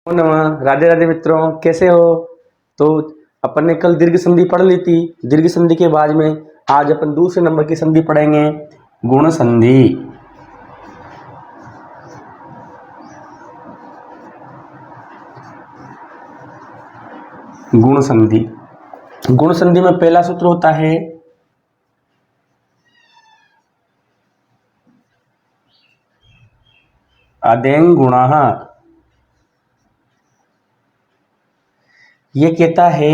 नमः। राधे राधे मित्रों, कैसे हो? तो अपन ने कल दीर्घ संधि पढ़ ली थी। दीर्घ संधि के बाद में आज अपन दूसरे नंबर की संधि पढ़ेंगे, गुण संधि। गुण संधि। गुण संधि में पहला सूत्र होता है अदेंग गुणः। ये कहता है,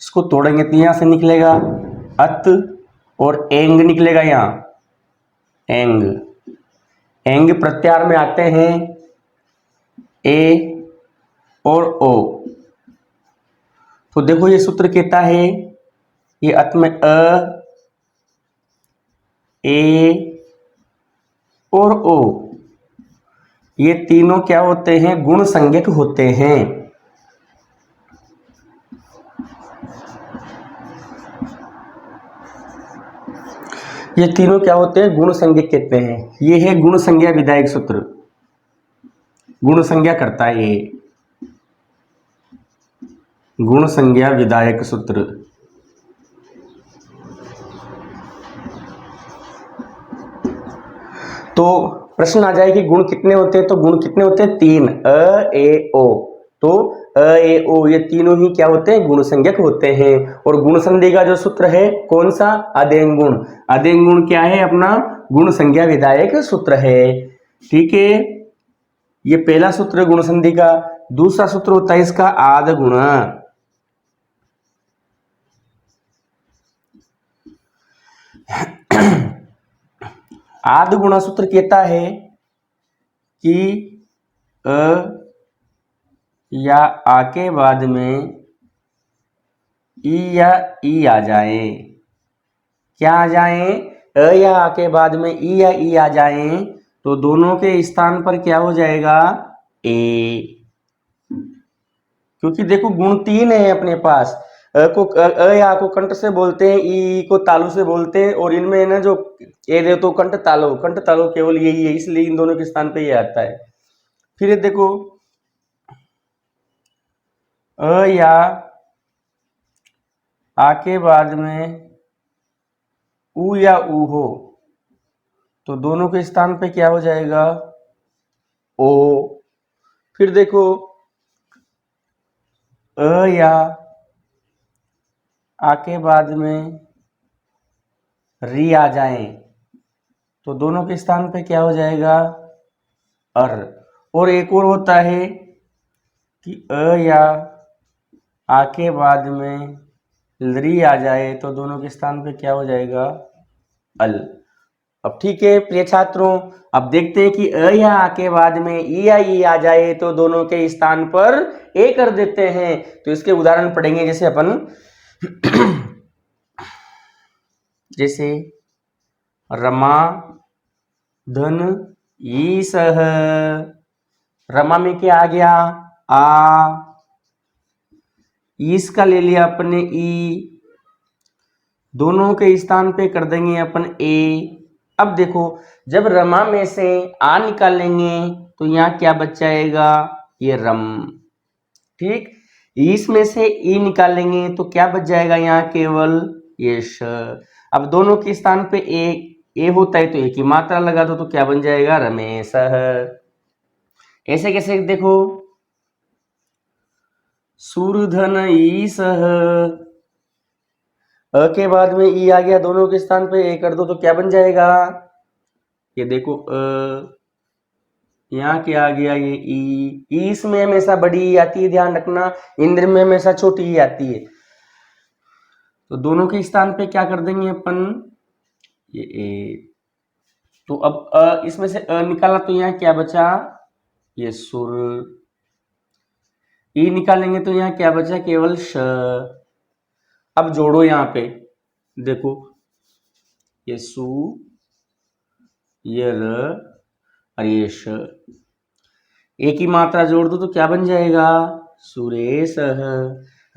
इसको तोड़ेंगे तो यहां से निकलेगा अत और एंग निकलेगा यहां एंग। एंग प्रत्यार में आते हैं ए और ओ। तो देखो ये सूत्र कहता है, ये अत में अ, ए और ओ, ये तीनों क्या होते हैं? गुण संज्ञक होते हैं। ये तीनों क्या होते हैं? गुण संज्ञक कहते हैं। ये है गुण संज्ञा विधायक सूत्र। गुण संज्ञा करता है ये गुण संज्ञा विधायक सूत्र। तो प्रश्न आ जाए कि गुण कितने होते हैं? तो गुण कितने होते हैं? तीन, अ ए ओ। तो अ ए ओ ये तीनों ही क्या होते हैं? गुण संज्ञक होते हैं। और गुण संधि का जो सूत्र है कौन सा? अदेंग गुण। अदेंग गुण क्या है? अपना गुण संज्ञा विधायक सूत्र है। ठीक है, ये पहला सूत्र गुण संधि का। दूसरा सूत्र होता है इसका आद गुण। आद गुणा सूत्र कहता है कि अ या आ के बाद में ई या ई आ जाए। क्या आ जाए? अ या आ के बाद में ई या ई आ जाए तो दोनों के स्थान पर क्या हो जाएगा? ए। क्योंकि देखो गुण तीन है अपने पास। अ या को कंठ से बोलते हैं, ई को तालु से बोलते हैं, और इनमें ना जो ए दे तो कंठ तालु केवल यही है, इसलिए इन दोनों के स्थान पे ये आता है। फिर ये देखो अ या आ के बाद में ऊ या ऊ हो तो दोनों के स्थान पे क्या हो जाएगा? ओ। फिर देखो अ या आ के बाद में री आ जाए तो दोनों के स्थान पे क्या हो जाएगा? अर। और एक और होता है कि अ या आ के बाद में री आ जाए तो दोनों के स्थान पे क्या हो जाएगा? अल। अब ठीक है प्रिय छात्रों, अब देखते हैं कि अ या आ के बाद में ई या ई आ जाए तो दोनों के स्थान पर ए कर देते हैं। तो इसके उदाहरण पढ़ेंगे, जैसे अपन जैसे रमा धन ईसह। रमा में क्या आ गया? आ। ईस का ले लिया अपने ई, दोनों के स्थान पे कर देंगे अपन ए। अब देखो जब रमा में से आ निकालेंगे तो यहाँ क्या बच जाएगा? ये रम। ठीक, ईस में से ई निकालेंगे तो क्या बच जाएगा? यहाँ केवल ये श। अब दोनों के स्थान पे ए होता है तो एक ही मात्रा लगा दो तो क्या बन जाएगा? रमेश। ऐसे कैसे? देखो सूरधन ईसह, अ के बाद में ई आ गया, दोनों के स्थान पे ए कर दो तो क्या बन जाएगा? ये देखो यहाँ क्या आ गया? ये ई। ईस में हमेशा बड़ी ई आती है, ध्यान रखना। इंद्र में हमेशा छोटी ई आती है। तो दोनों के स्थान पे क्या कर देंगे अपन? ये ए। तो अब इसमें से अ निकाला तो यहाँ क्या बचा? ये सुर। ई निकालेंगे तो यहाँ क्या बचा? केवल श। अब जोड़ो यहाँ पे, देखो ये सु, ये र और ये श, एक ही मात्रा जोड़ दो तो क्या बन जाएगा? सुरेश।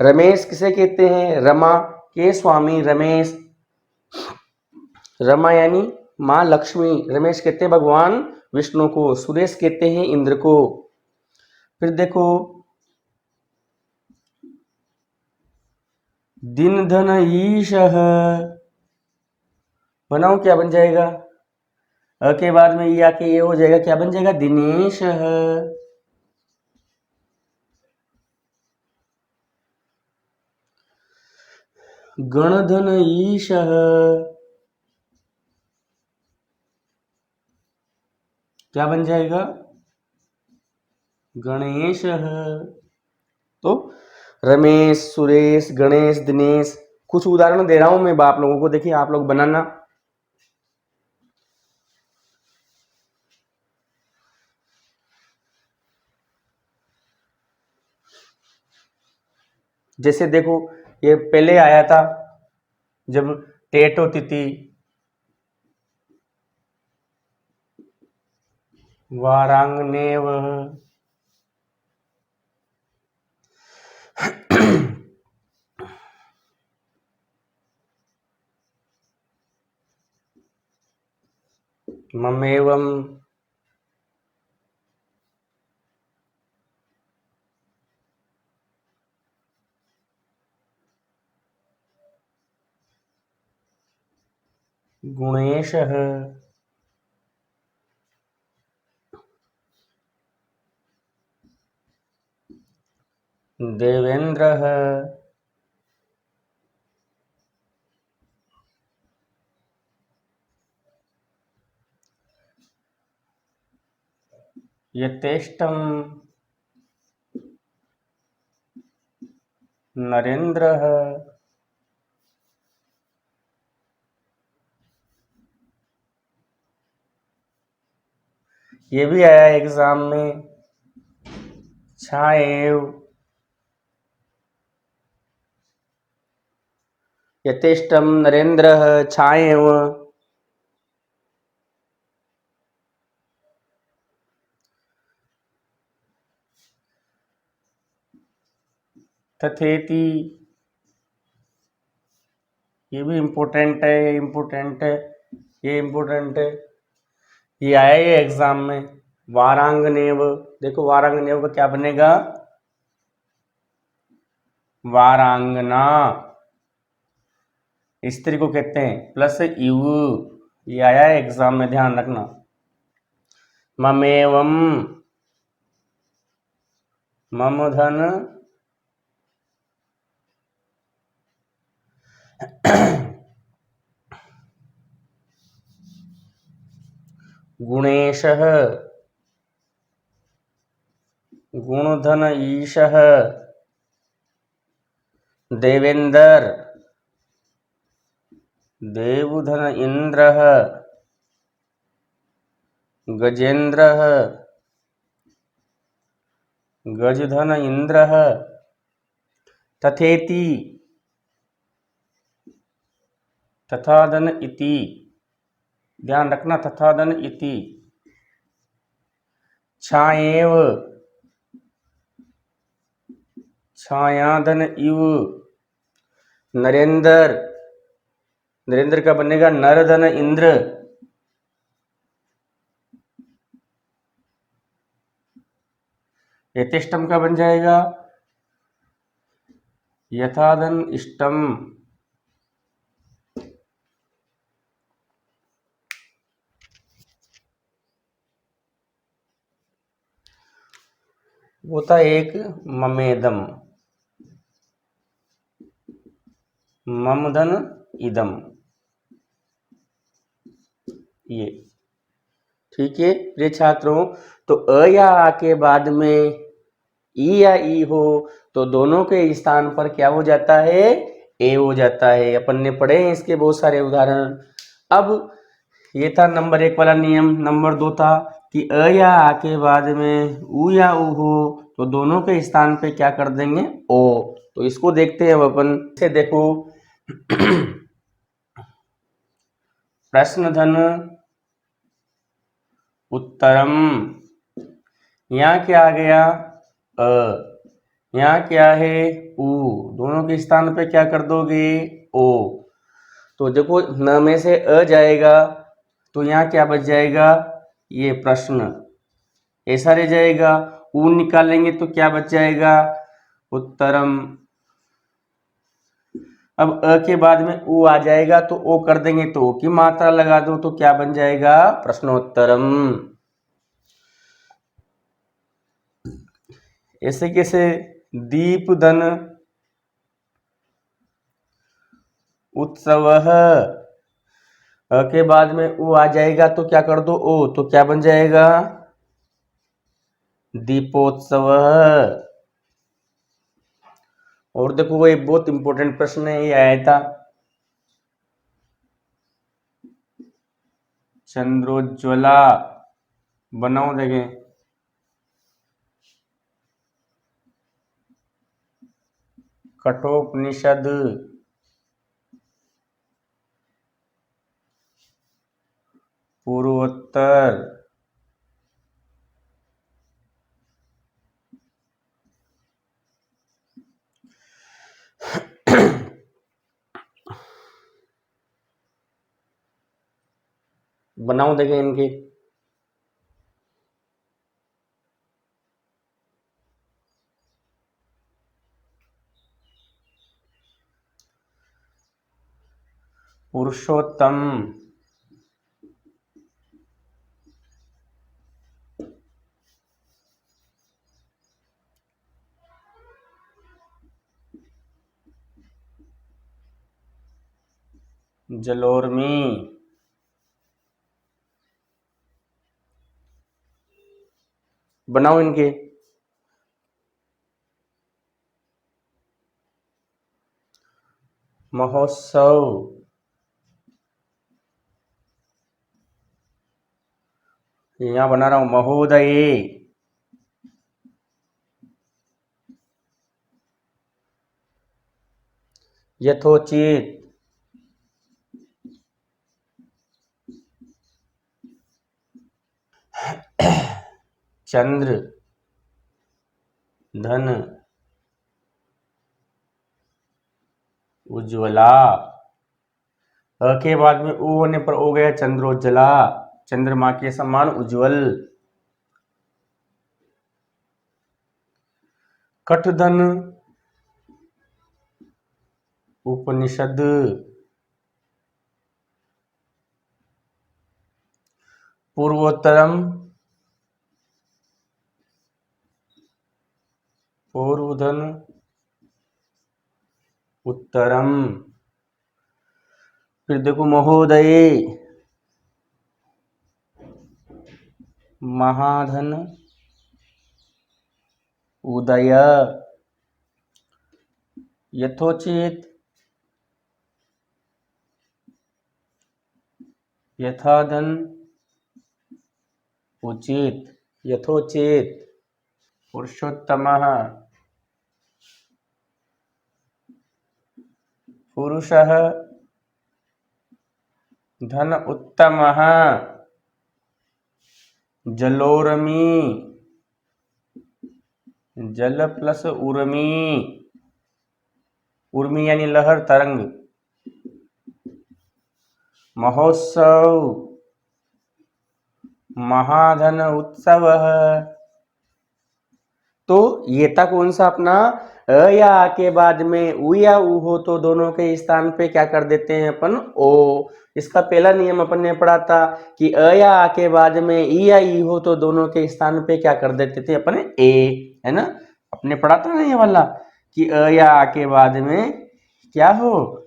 रमेश किसे कहते हैं? रमा के स्वामी रमेश। रमा यानी माँ लक्ष्मी, रमेश कहते हैं भगवान विष्णु को, सुरेश कहते हैं इंद्र को। फिर देखो दिन धन ईशः, बनाओ क्या बन जाएगा, अ के बाद में ई आके ये हो जाएगा, क्या बन जाएगा, दिनेशः। गणधन ईशः, क्या बन जाएगा, गणेशः। तो रमेश, सुरेश, गणेश, दिनेश, कुछ उदाहरण दे रहा हूं मैं आप लोगों को, देखिए आप लोग बनाना। जैसे देखो ये पहले आया था जब टेट होती थी, वारांगनेव, ममेवम, गुणेशः, देवेंद्रः, यथेष्टम, नरेंद्रः, ये भी आया एग्जाम में, छाएव, यथेष्टम, नरेंद्रः, छाएव, तथेति, ये भी इम्पोर्टेंट है, ये इम्पोर्टेंट है, ये इम्पोर्टेंट है, ये आया ये एग्जाम में। वारांगनेव, देखो वारांगनेव का क्या बनेगा, वारांगना, स्त्री को कहते हैं, प्लस यू, ये आया है एग्जाम में, ध्यान रखना। ममेवम, मम धन, गुणेशः, गुणधन ईशः, देवेंदर, देवधन इंद्रः, गजेंद्रः, गजधन इंद्रः, तथेति, तथाधन इति, ध्यान रखना, तथाधन इति, छाएव, छायाधन इव, नरेंद्र, नरेंद्र का बनेगा नरधन इंद्र, यथेष्टम का बन जाएगा यथाधन इष्टम, वो था एक ममेदम, ममधन इदम, ये ठीक है प्रिय छात्रों। तो अ या आ के बाद में ई या ई हो तो दोनों के स्थान पर क्या हो जाता है, ए हो जाता है। अपन ने पढ़े हैं इसके बहुत सारे उदाहरण। अब ये था नंबर 1 वाला नियम। नंबर 2 था कि अ या आ के बाद में उ या उ हो तो दोनों के स्थान पे क्या कर देंगे, ओ। तो इसको देखते हैं अब अपन से। देखो प्रश्न धन उत्तरम, यहाँ क्या आ गया, अ, यहाँ क्या है, उ, दोनों के स्थान पे क्या कर दोगे, ओ। तो देखो न में से अ जाएगा तो यहाँ क्या बच जाएगा, ये प्रश्न ऐसा रह जाएगा। ऊ निकालेंगे तो क्या बच जाएगा, उत्तरम। अब अ के बाद में ऊ आ जाएगा तो ओ कर देंगे तो ओ की मात्रा लगा दो तो क्या बन जाएगा, प्रश्नोत्तरम। ऐसे कैसे, दीपधन उत्सव, के बाद में ऊ आ जाएगा तो क्या कर दो ओ, तो क्या बन जाएगा, दीपोत्सव। और देखो वो एक बहुत इंपॉर्टेंट प्रश्न है, ये आया था, चंद्रोज्ज्वला, बनाओ देखें, कठोपनिषद, पूर्वोत्तर, बनाओ देखें इनके, पुरुषोत्तम, जलोर्मी, बनाओ इनके, महोत्सव, यहां बना रहा हूं महोदये, यथोचित, चंद्र, धन, उज्ज्वला, अ के बाद में ऊ होने पर हो गया चंद्रोज्ज्वला, चंद्रमा के समान उज्ज्वल। कठधन उपनिषद, पूर्वोत्तरम, पूर्वधन उत्तरम। फिर देखो महोदये, महाधन उदय, यथोचित, यथाधन उचित, यथोचित, पुरुषोत्तमः, पुरुषः, धन उत्तमः, जलोरमी, जल प्लस उर्मी, उर्मी यानी लहर तरंग, महोत्सव, महाधन उत्सव। तो ये था कौन सा अपना, अ या आ के बाद में उ या ऊ हो तो दोनों के स्थान पे क्या कर देते हैं अपन, ओ। इसका पहला नियम अपन ने पढ़ा था कि अ या आ के बाद में ई या ई हो तो दोनों के स्थान पे क्या कर देते थे अपन, ए, है ना। अपने पढ़ा था ना ये वाला कि अ या आ के बाद में क्या हो,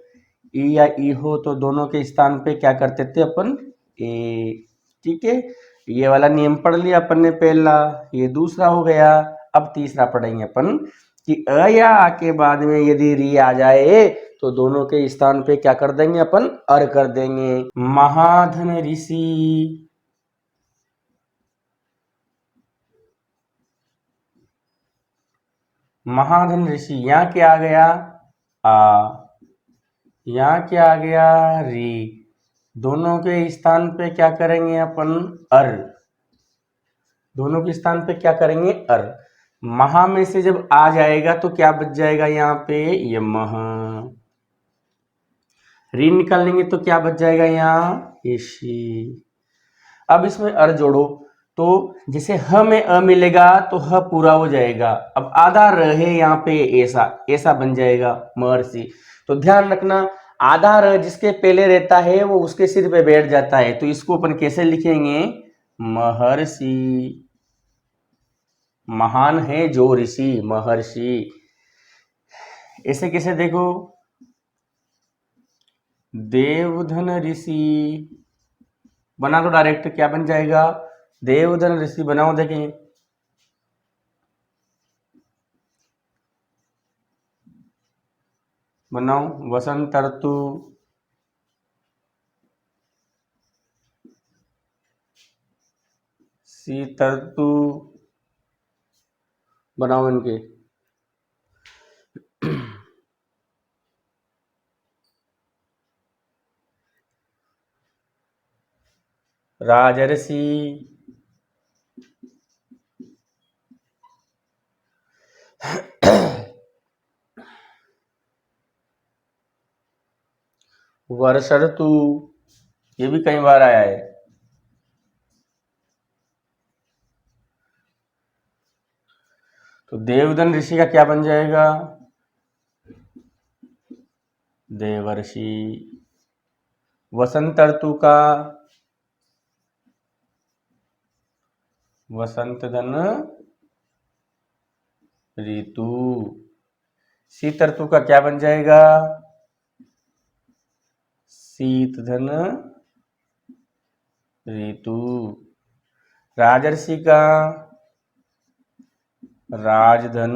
ई या ई हो तो दोनों के स्थान पे क्या करते थे अपन, ए। ठीक है, ये वाला नियम पढ़ लिया अपन ने पहला, ये दूसरा हो गया। अब तीसरा पढ़ेंगे अपन कि अ या आ के बाद में यदि री आ जाए तो दोनों के स्थान पे क्या कर देंगे अपन, अर कर देंगे। महाधन ऋषि, महाधन ऋषि, यहां क्या आ गया, आ, यहां क्या आ गया, री। दोनों के स्थान पे क्या करेंगे अपन, अर। दोनों के स्थान पे क्या करेंगे, अर। महा में से जब आ जाएगा तो क्या बच जाएगा यहाँ पे, ये मह। री निकाल लेंगे तो क्या बच जाएगा यहाँ, ये शी। अब इसमें अर जोड़ो तो जैसे ह में अ मिलेगा तो ह पूरा हो जाएगा। अब आधा र है यहाँ पे ऐसा ऐसा बन जाएगा महर्षि। तो ध्यान रखना, आधा र जिसके पहले रहता है वो उसके सिर पे बैठ जाता है, तो इसको अपन कैसे लिखेंगे? महर्षि। महान है जो ऋषि, महर्षि। ऐसे कैसे देखो, देवधन ऋषि बना दो डायरेक्ट, क्या बन जाएगा? देवधन ऋषि बनाओ, देखें। बनाओ, वसंत ऋतु, शीत ऋतु बनाओ इनके। राजर्षि, वर्ष ऋतु, ये भी कई बार आया है। तो देवदन ऋषि का क्या बन जाएगा? देवर्षि। वसंत ऋतु का वसंत धन ऋतु। शीत ऋतु का क्या बन जाएगा? शीत धन ऋतु। राजर्षि का राजधन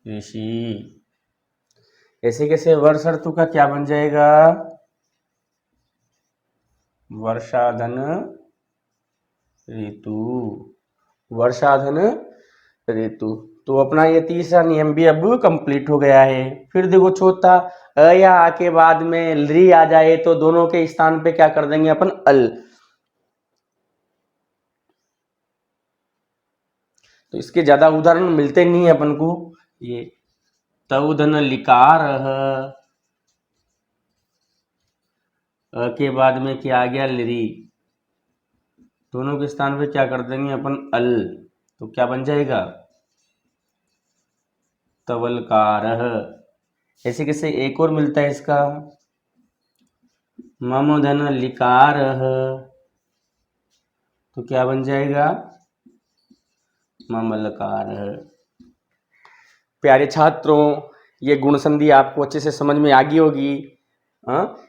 ऋषि। ऐसे कैसे वर्ष ऋतु का क्या बन जाएगा? वर्षाधन ऋतु। वर्षाधन ऋतु। तो अपना ये तीसरा नियम भी अब कंप्लीट हो गया है। फिर देखो चौथा, अ या आ के बाद में ली आ जाए तो दोनों के स्थान पे क्या कर देंगे अपन? अल। तो इसके ज्यादा उदाहरण मिलते नहीं है अपन को। ये तउधन लिकार, अ के बाद में क्या आ गया? लिरी। दोनों के स्थान पे क्या कर देंगे अपन? अल। तो क्या बन जाएगा? तवलकारः। ऐसे कैसे एक और मिलता है इसका, मम धन लिकारः, तो क्या बन जाएगा? ममलकारः। प्यारे छात्रों, ये गुण संधि आपको अच्छे से समझ में आ गई होगी।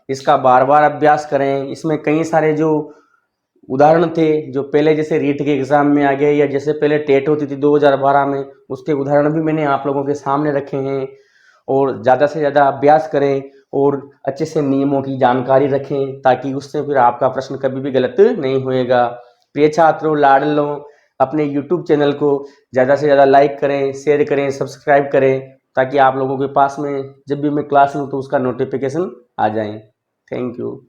इसका बार बार अभ्यास करें। इसमें कई सारे जो उदाहरण थे जो पहले जैसे रीट के एग्जाम में आ गए या जैसे पहले टेट होती थी 2012 में, उसके उदाहरण भी मैंने आप लोगों के सामने रखे हैं। और ज़्यादा से ज़्यादा अभ्यास करें और अच्छे से नियमों की जानकारी रखें, ताकि उससे फिर आपका प्रश्न कभी भी गलत नहीं होएगा। प्रिय छात्रों, लाडलों, अपने यूट्यूब चैनल को ज़्यादा से ज़्यादा लाइक करें, शेयर करें, सब्सक्राइब करें, ताकि आप लोगों के पास में जब भी मैं क्लास लूँ तो उसका नोटिफिकेशन आ जाए। Thank you.